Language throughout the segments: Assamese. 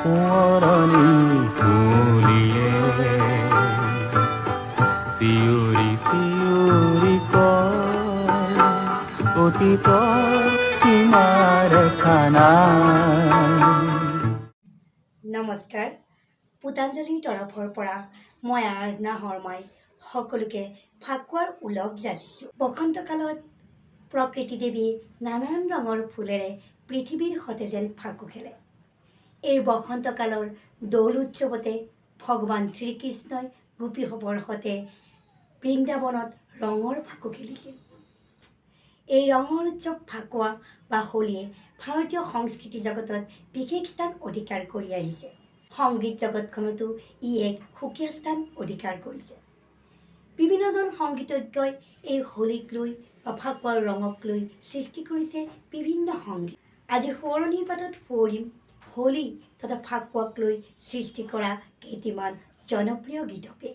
সোঁৱৰণি তুলিয়ে চিঞৰি চিঞৰি কয় অতীতৰ সীমাৰেখা নাই। নমস্কাৰ, পুতাঞ্জলিৰ তৰফৰ পৰা মই আৰাধনা শৰ্মাই সকলোকে ফাকুৱাৰ ওলগ যাচিছোঁ। বসন্তকালত প্ৰকৃতি দেৱীয়ে নানান ৰঙৰ ফুলেৰে পৃথিৱীৰ সতে যেন ফাকু খেলে। এই বসন্তকালৰ দৌল উৎসৱতে ভগৱান শ্ৰীকৃষ্ণই গোপীসৱৰ সতে বৃন্দাবনত ৰঙৰ ফাকু খেলিছিল। এই ৰঙৰ উৎসৱ ফাকুৱা বা হোলীয়ে ভাৰতীয় সংস্কৃতি জগতত বিশেষ স্থান অধিকাৰ কৰি আহিছে। সংগীত জগতখনতো ই এক সুকীয়া স্থান অধিকাৰ কৰিছে। বিভিন্নজন সংগীতজ্ঞই এই হোলীক লৈ বা ফাকুৱাৰ ৰঙক লৈ সৃষ্টি কৰিছে বিভিন্ন সংগীত। আজি সোঁৱৰণিৰ পাতত সোঁৱৰিম হোলী তথা ফাকুৱাক লৈ সৃষ্টি কৰা কেইটিমান জনপ্ৰিয় গীতকে।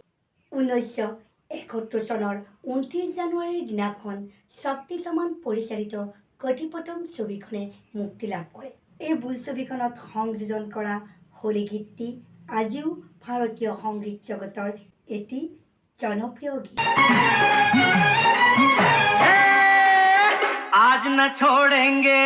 1971 চনৰ 29 জানুৱাৰীৰ দিনাখন শক্তি চমন পৰিচালিত কটিপতং ছবিখনে মুক্তি লাভ কৰে। এই বোলছবিখনত সংযোজন কৰা হোলী গীতটি আজিও ভাৰতীয় সংগীত জগতৰ এটি জনপ্ৰিয় গীত। आज न छोड़ेंगे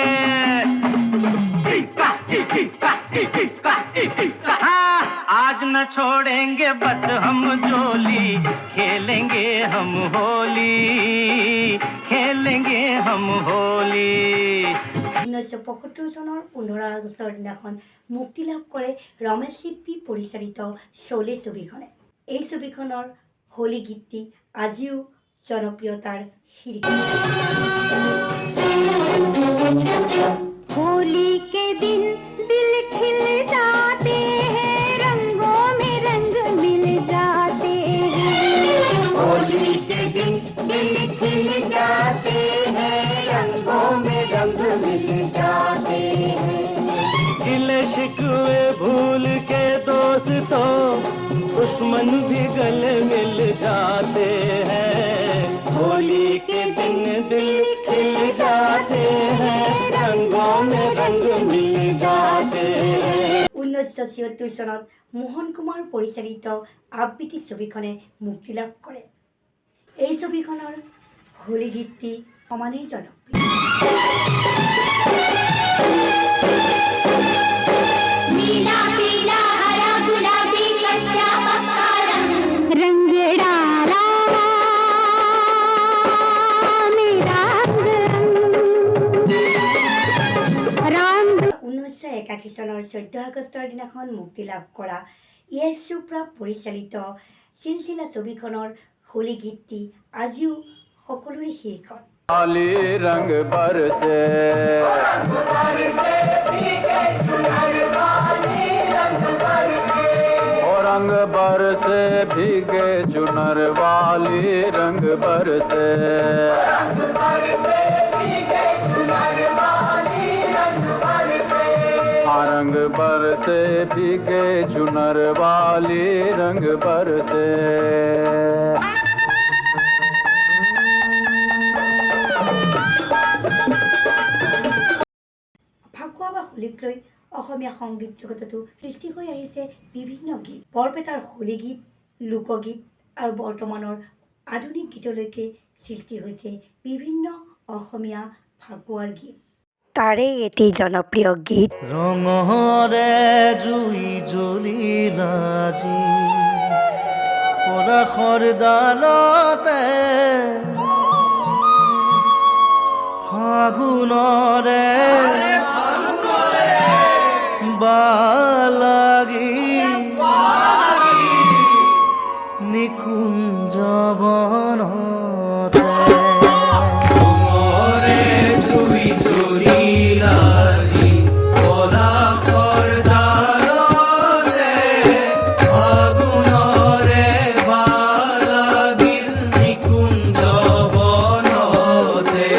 आज न छोड़ेंगे बस हम जोली खेलेंगे हम होली खेलेंगे हम होली। 1975 চনৰ 15 আগষ্টৰ দিনাখন মুক্তি লাভ কৰে ৰমেশ শিল্পী পৰিচালিত শোলে ছবিখনে। এই ছবিখনৰ হোলী গীতটি আজিও জনপ্ৰিয়তাৰ শীৰ্ষে। होली के दिन दिल खिल जाते हैं, रंगों में रंग मिल जाते हैं। होली के दिन दिल खिल जाते हैं, रंगों में रंग मिल जाते हैं। गिले शिकवे भूल के दोस्तों दुश्मन भी गले मिल जाते हैं। होली के दिन दिल खिल जाते हैं, रंगों में रंग मिल जाते हैं। 1976 চনত মোহন কুমাৰ পৰিচালিত আবৃত্তি ছবিখনে মুক্তি লাভ কৰে। এই ছবিখনৰ হোলী গীতটি সমানেই জনপ্ৰিয়। नीला पीला हरा गुलाबी कच्चा पक्का रंग डाला मेरा रंग। 1981 চনৰ 14 আগষ্টৰ দিনাখন মুক্তি লাভ কৰা য়েশ চোপ্ৰা পৰিচালিত চিলচিলা ছবিখনৰ হোলী গীতটি আজিও সকলোৰে শীৰ্ষত। काली रंग बरसे ओ रंग बरसे भीगे चुनर वाली रंग बरसे रंग बरसे भीगे चुनर वाली रंग बरसे। ফাকুৱা বা হোলীক লৈ অসমীয়া সংগীত জগততো সৃষ্টি হৈ আহিছে বিভিন্ন গীত। বৰপেটাৰ হোলী গীত, লোকগীত আৰু বৰ্তমানৰ আধুনিক গীতলৈকে সৃষ্টি হৈছে বিভিন্ন অসমীয়া ফাকুৱাৰ গীত। তাৰে এটি জনপ্ৰিয় গীত ৰঙৰে জুই জ্বলিল আজি পৰাশৰ ডালতে ফাগুনৰে বালাগি নিকুঞ্জ বনতে জুই জ্বলিল আজি পৰাশৰ ডালতে ফাগুনৰে বালাগি নিকুঞ্জ বনতে।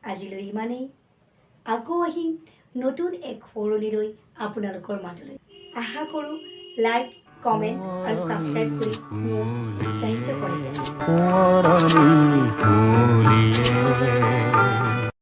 আজিলৈ ইমানেই। আকৌ আহিম নতুন এক সোঁৱৰণিলৈ আপোনালোকৰ মাজলৈ। আশা কৰোঁ লাইক, কমেণ্ট আৰু ছাবস্ক্ৰাইব কৰি মোক উৎসাহিত কৰে। সোঁৱৰণি তুলিয়ে